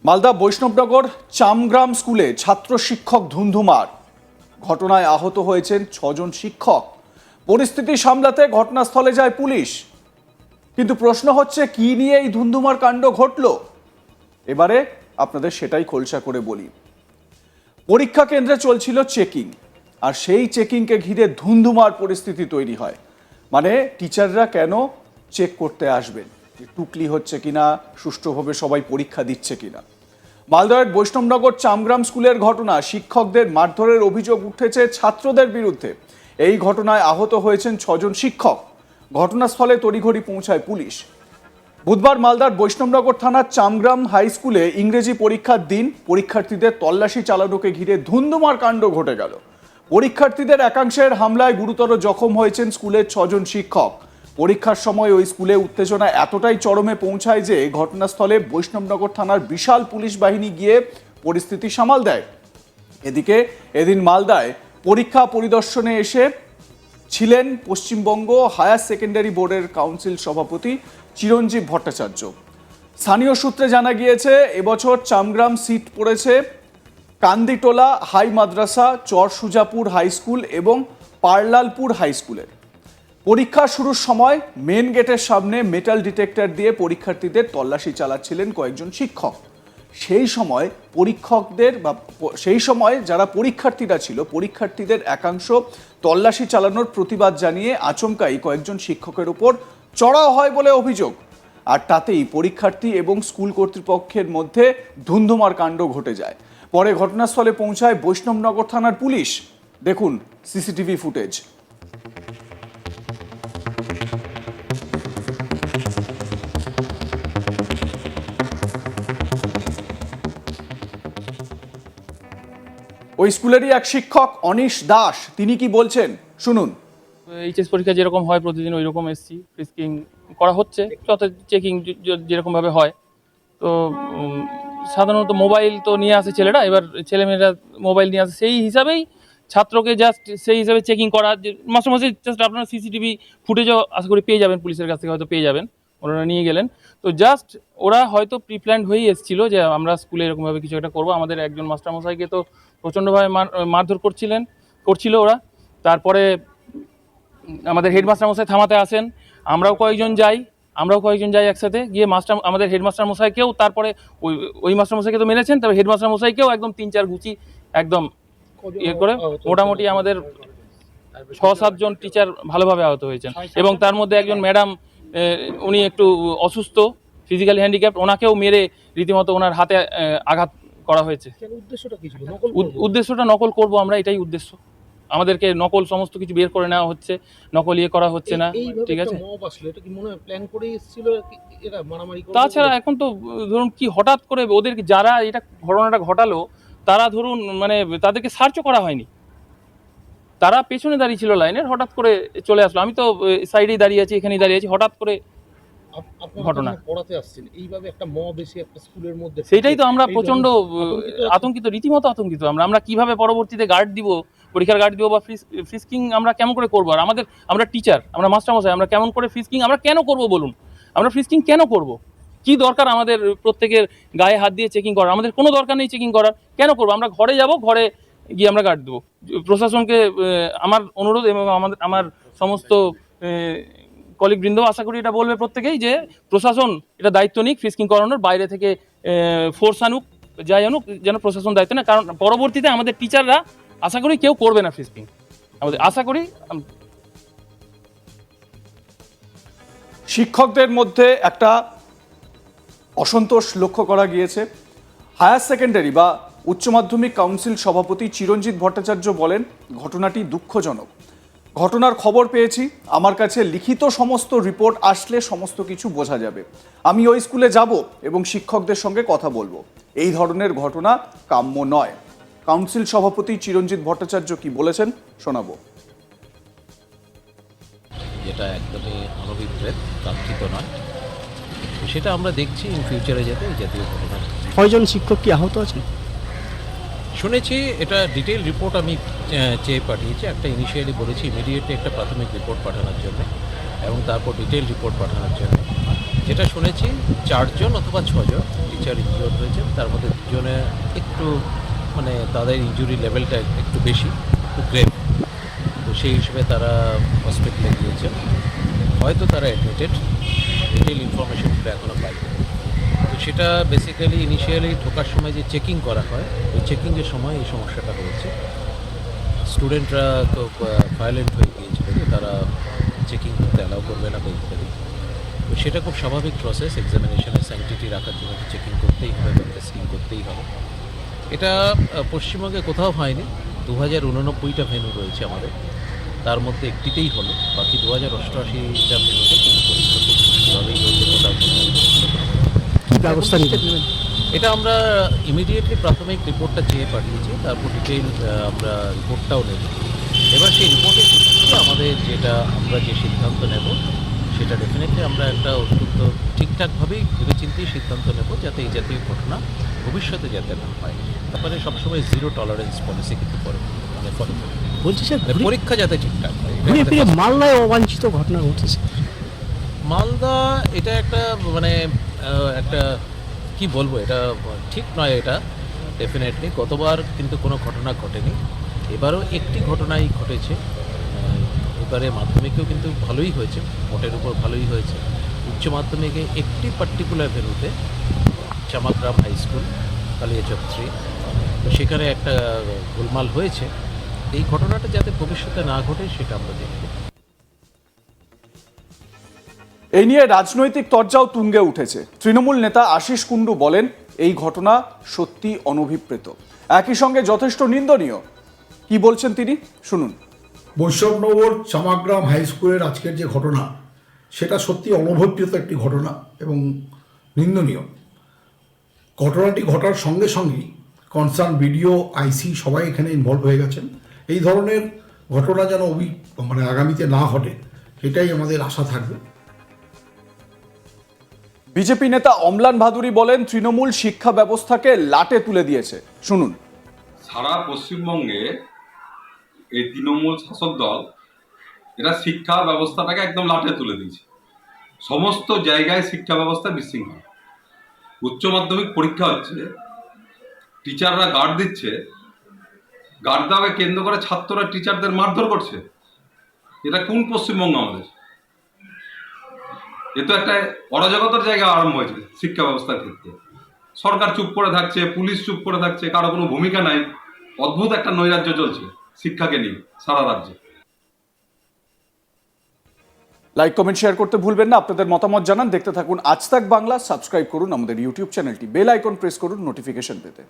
মালদা বৈষ্ণবনগর চামগ্রাম স্কুলে ছাত্র শিক্ষক ধুন্ধুমার ঘটনায় আহত হয়েছেন 6 জন শিক্ষক। পরিস্থিতি সামলাতে ঘটনাস্থলে যায় পুলিশ, কিন্তু প্রশ্ন হচ্ছে কি নিয়ে এই ধুন্ধুমার কাণ্ড ঘটল। এবারে আপনাদের সেটাই খোলসা করে বলি। পরীক্ষা কেন্দ্রে চলছিল চেকিং, আর সেই চেকিংকে ঘিরে ধুন্ধুমার পরিস্থিতি তৈরি হয়। মানে টিচাররা কেন চেক করতে আসবেন, টুকলি হচ্ছে কিনা, সুষ্ঠুভাবে সবাই পরীক্ষা দিচ্ছে কিনা। মালদার বৈষ্ণবনগর চামগ্রাম স্কুলের ঘটনা, শিক্ষকদের মারধরের অভিযোগ উঠেছে ছাত্রদের বিরুদ্ধে। এই ঘটনায় আহত হয়েছেন 6 জন শিক্ষক। ঘটনাস্থলে তড়িঘড়ি পৌঁছায় পুলিশ। বুধবার মালদার বৈষ্ণবনগর থানার চামগ্রাম হাই স্কুলে ইংরেজি পরীক্ষার দিন পরীক্ষার্থীদের তল্লাশি চালানোকে ঘিরে ধুন্ধুমার কাণ্ড ঘটে গেল। পরীক্ষার্থীদের একাংশের হামলায় গুরুতর জখম হয়েছেন স্কুলের 6 জন শিক্ষক। পরীক্ষার সময় ওই স্কুলে উত্তেজনা এতটাই চরমে পৌঁছায় যে ঘটনাস্থলে বৈষ্ণবনগর থানার বিশাল পুলিশ বাহিনী গিয়ে পরিস্থিতি সামাল দেয়। এদিকে এদিন মালদায় পরীক্ষা পরিদর্শনে এসে ছিলেন পশ্চিমবঙ্গ হায়ার সেকেন্ডারি বোর্ডের কাউন্সিল সভাপতি চিরঞ্জীব ভট্টাচার্য। স্থানীয় সূত্রে জানা গিয়েছে এবছর চামগ্রাম সিট পড়েছে কান্দিটোলা হাই মাদ্রাসা, চর সুজাপুর হাই স্কুল এবং পারলালপুর হাই স্কুলের। পরীক্ষা শুরুর সময় মেন গেটের সামনে মেটাল ডিটেক্টর দিয়ে পরীক্ষার্থীদের তল্লাশি চালাচ্ছিলেন কয়েকজন শিক্ষক। সেই সময় যারা পরীক্ষার্থীরা ছিল, পরীক্ষার্থীদের একাংশ তল্লাশি চালানোর প্রতিবাদ জানিয়ে আচমকাই কয়েকজন শিক্ষকের উপর চড়াও হয় বলে অভিযোগ। আর তাতেই পরীক্ষার্থী এবং স্কুল কর্তৃপক্ষের মধ্যে ধুন্ধুমার কাণ্ড ঘটে যায়। পরে ঘটনাস্থলে পৌঁছায় বৈষ্ণবনগর থানার পুলিশ। দেখুন সিসিটিভি ফুটেজ। ওই স্কুলেরই এক শিক্ষক অনিশ দাস, তিনি কি বলছেন শুনুন। এইচএস পরীক্ষা যেরকম হয় প্রতিদিন ওই রকম এসছি, ফ্রিস্কিং করা হচ্ছে, যত চেকিং যেরকমভাবে হয়। তো সাধারণত মোবাইল তো নিয়ে আসে ছেলেরা, এবার ছেলেমেয়েরা মোবাইল নিয়ে আসে, সেই হিসাবেই ছাত্রকে জাস্ট সেই হিসাবে চেকিং করা। যে মাসে মাসে জাস্ট আপনারা সিসিটিভি ফুটেজও আশা করি পেয়ে যাবেন, পুলিশের কাছ থেকে হয়তো পেয়ে যাবেন, ওনারা নিয়ে গেলেন। তো জাস্ট ওরা হয়তো প্রিপ্ল্যান্ড হয়েই এসেছিল যে আমরা স্কুলে এরকমভাবে কিছু একটা করবো। আমাদের একজন মাস্টারমশাইকে তো প্রচণ্ডভাবে মারধর করছিল ওরা। তারপরে আমাদের হেডমাস্টার মশাই থামাতে আসেন, আমরাও কয়েকজন যাই একসাথে গিয়ে আমাদের হেডমাস্টার মশাইকেও, তারপরে ওই মাস্টার মশাইকে তো মেরেছেন, তবে হেডমাস্টার মশাইকেও একদম 3-4 গুচি একদম করে মোটামুটি আমাদের 6-7 জন টিচার ভালোভাবে আহত হয়েছেন। এবং তার মধ্যে একজন ম্যাডাম, উনি একটু অসুস্থ, ফিজিক্যালি হ্যান্ডিক্যাপ্ট, ওনাকেও মেরে রীতিমতো ওনার হাতে আঘাত করা হয়েছে। উদ্দেশ্যটা নকল করব আমরা, এটাই উদ্দেশ্য। আমাদেরকে নকল সমস্ত কিছু বের করে নেওয়া হচ্ছে, নকল করা হচ্ছে না, ঠিক আছে। তাছাড়া এখন তো ধরুন কি হঠাৎ করে ওদেরকে যারা এটা ঘটনাটা ঘটালো তারা ধরুন মানে তাদেরকে সার্চও করা হয়নি, তারা পেছনে দাঁড়িয়ে ছিল লাইনের, হঠাৎ করে চলে আসলো। আমি তো সাইডেই দাঁড়িয়ে আছি, এখানেই দাঁড়িয়ে আছি, হঠাৎ করে ঘটনা পড়াতে আসছেন এইভাবে একটা মব এসে একটা স্কুলের মধ্যে, সেটাই তো আমরা প্রচন্ড আতঙ্কিত, রীতিমতো আতঙ্কিত। আমরা কিভাবে পরবর্তীতে গার্ড দিব, পরীক্ষার গার্ড দিব বা ফ্রিস্কিং আমরা কেমন করে করবো। আর আমরা টিচার, আমরা মাস্টারমশাই, আমরা কেমন করে ফ্রিস্কিং আমরা কেন করব বলুন। আমরা ফ্রিস্কিং কেন করব? কি দরকার আমাদের প্রত্যেকের গায়ে হাত দিয়ে চেকিং করার? আমাদের কোনো দরকার নেই চেকিং করার, কেন করবো? আমরা ঘরে যাব, ঘরে গিয়ে আমরা গার্ড দেবো। প্রশাসনকে আমার অনুরোধ, এবং আমার সমস্ত কলিগ বৃন্দ আশা করি এটা বলবে প্রত্যেকেই, যে প্রশাসন এটা দায়িত্ব নিক, ফ্রিস্কিং করানোর, বাইরে থেকে ফোর্স আনুক, যাই আনুক, যেন প্রশাসন দায়িত্ব নেয়। কারণ পরবর্তীতে আমাদের টিচাররা আশা করি কেউ করবে না ফ্রিস্কিং, আমাদের আশা করি। শিক্ষকদের মধ্যে একটা অসন্তোষ লক্ষ্য করা গিয়েছে। হায়ার সেকেন্ডারি বা উচ্চ মাধ্যমিক কাউন্সিল সভাপতি চিরঞ্জিত ভট্টাচার্য বলেন, ঘটনাটি দুঃখজনক। ঘটনার খবর পেয়েছি, আমার কাছে লিখিত সমস্ত রিপোর্ট আসলে সমস্ত কিছু বোঝা যাবে। আমি ওই স্কুলে যাব এবং শিক্ষকদের সঙ্গে কথা বলবো। এই ধরনের ঘটনা কাম্য নয়। কাউন্সিল সভাপতি চিরঞ্জিত ভট্টাচার্য কি বলেছেন শোনাবো। যেটা একদমই অনভিপ্রেত, কাঙ্ক্ষিত নয়, সেটা আমরা দেখছি ইন ফিউচারে যাতে এই জাতীয় ঘটনা। 6 জন শিক্ষক কি আহত আছেন শুনেছি, এটা ডিটেল রিপোর্ট আমি চেয়ে পাঠিয়েছি। একটা ইনিশিয়ালি বলেছি ইমিডিয়েটলি একটা প্রাথমিক রিপোর্ট পাঠানোর জন্য, এবং তারপর ডিটেল রিপোর্ট পাঠানোর জন্য। যেটা শুনেছি 4 জন অথবা 6 জন টিচার ইনজিওর হয়েছেন, তার মধ্যে 2 জনে একটু মানে তাদের ইনজুরি লেভেলটা একটু বেশি, একটু গ্রেভ। তো সেই হিসেবে তারা হসপিটালে গিয়েছেন, হয়তো তারা অ্যাডমিটেড, ডিটেল ইনফরমেশনটা এখনও পাইনি। তো সেটা বেসিক্যালি ইনিশিয়ালি ঢোকার সময় যে চেকিং করা হয়, ওই চেকিংয়ের সময় এই সমস্যাটা হয়েছে। স্টুডেন্টরা তো ভায়োলেন্ট হয়ে গিয়েছিল যে তারা চেকিং করতে অ্যালাউ করবে না বা ইত্যাদি। তো সেটা খুব স্বাভাবিক প্রসেস, এক্সামিনেশনের স্যাংটিটি রাখার জন্য চেকিং করতেই হবে বা টেস্টিং করতেই হবে। এটা পশ্চিমবঙ্গে কোথাও হয়নি। 2089টা ভেন্যু রয়েছে আমাদের, তার মধ্যে একটিতেই হলো, বাকি 2088টা ভেন্যুতে কিন্তু পরীক্ষা খুব সুষ্ঠুভাবেই হয়েছে, কোথাও কোনো কি ব্যবস্থা নিতে এটা আমরা ইমিডিয়েটলি প্রাথমিক রিপোর্টটা চেয়ে পাঠিয়েছি, তারপর ডিটেইল আমরা রিপোর্টটাও নেব। এবার সেই রিপোর্টের ভিত্তিতে আমাদের আমরা যে সিদ্ধান্ত নেব সেটা ডেফিনেটলি আমরা একটা অত্যন্ত ঠিকঠাকভাবেই ভেবেচিন্তেই সিদ্ধান্ত নেব, যাতে এই জাতীয় ঘটনা ভবিষ্যতে যাতে না হয়। তারপরে সবসময় 0 টলারেন্স পলিসি কিন্তু ফলো করি। বলছি স্যার, মানে পরীক্ষা যাতে ঠিকঠাক হয়, এটা ঘুরে আমাদের ফিরে first- মালদায় অবাঞ্ছিত ঘটনা ঘটেছে। মালদা এটা একটা মানে একটা কি বলবো, এটা ঠিক নয়। এটা ডেফিনেটলি গতবার কিন্তু কোনো ঘটনা ঘটেনি, এবারও একটি ঘটনাই ঘটেছে। এবারে মাধ্যমিকেও কিন্তু ভালোই হয়েছে, মোটের উপর ভালোই হয়েছে। উচ্চ মাধ্যমিকে একটি পার্টিকুলার ভেন্যুতে, চামাগ্রাম হাই স্কুল, কালিয়াচক 3, তো সেখানে একটা গোলমাল হয়েছে। এই ঘটনাটা যাতে ভবিষ্যতে না ঘটে সেটা আমরা দেখব। এই নিয়ে রাজনৈতিক তরজাও তুঙ্গে উঠেছে। তৃণমূল নেতা আশিস কুণ্ডু বলেন, এই ঘটনা সত্যি অনভিপ্রেত, একই সঙ্গে যথেষ্ট নিন্দনীয়। কি বলছেন তিনি, শুনুন। বৈষ্ণবনগর চামাগ্রাম হাই স্কুলের আজকের যে ঘটনা, সেটা সত্যি অনভিপ্রেত একটি ঘটনা এবং নিন্দনীয়। ঘটনাটি ঘটার সঙ্গে সঙ্গেই কনসার্ন বিডিও, আইসি সবাই এখানে ইনভলভ হয়ে গেছেন। এই ধরনের ঘটনা যেন মানে আগামীতে না ঘটে, সেটাই আমাদের আশা থাকবে। বিজেপি নেতা অম্লান ভাদুরী বলেন, তৃণমূল শিক্ষা ব্যবস্থাকে লাটে তুলে দিয়েছে, শুনুন। সারা পশ্চিমবঙ্গে এই তৃণমূল শাসক দল এরা শিক্ষা ব্যবস্থাটাকে একদম লাটে তুলে দিয়েছে। সমস্ত জায়গায় শিক্ষা ব্যবস্থা বিশৃঙ্খল। উচ্চ মাধ্যমিক পরীক্ষা হচ্ছে, টিচাররা গার্ড দিচ্ছে, গার্ড দেওয়াকে কেন্দ্র করে ছাত্ররা টিচারদের মারধর করছে। এটা কোন পশ্চিমবঙ্গ আমাদের? এ তো একটা অরাজকতার জায়গা আরম্ভ হয়েছে শিক্ষা ব্যবস্থার ক্ষেত্রে। সরকার চুপ করে থাকছে, পুলিশ চুপ করে থাকছে, কারো কোনো ভূমিকা নাই। অদ্ভুত একটা নৈরাজ্য চলছে শিক্ষাকে নিয়ে সারা রাজ্যে। লাইক, কমেন্ট, শেয়ার করতে ভুলবেন না। আপনাদের মতামত জানান। দেখতে থাকুন আজ তাক বাংলা। সাবস্ক্রাইব করুন আমাদের ইউটিউব চ্যানেলটি, বেল আইকন প্রেস করুন নোটিফিকেশন পেতে।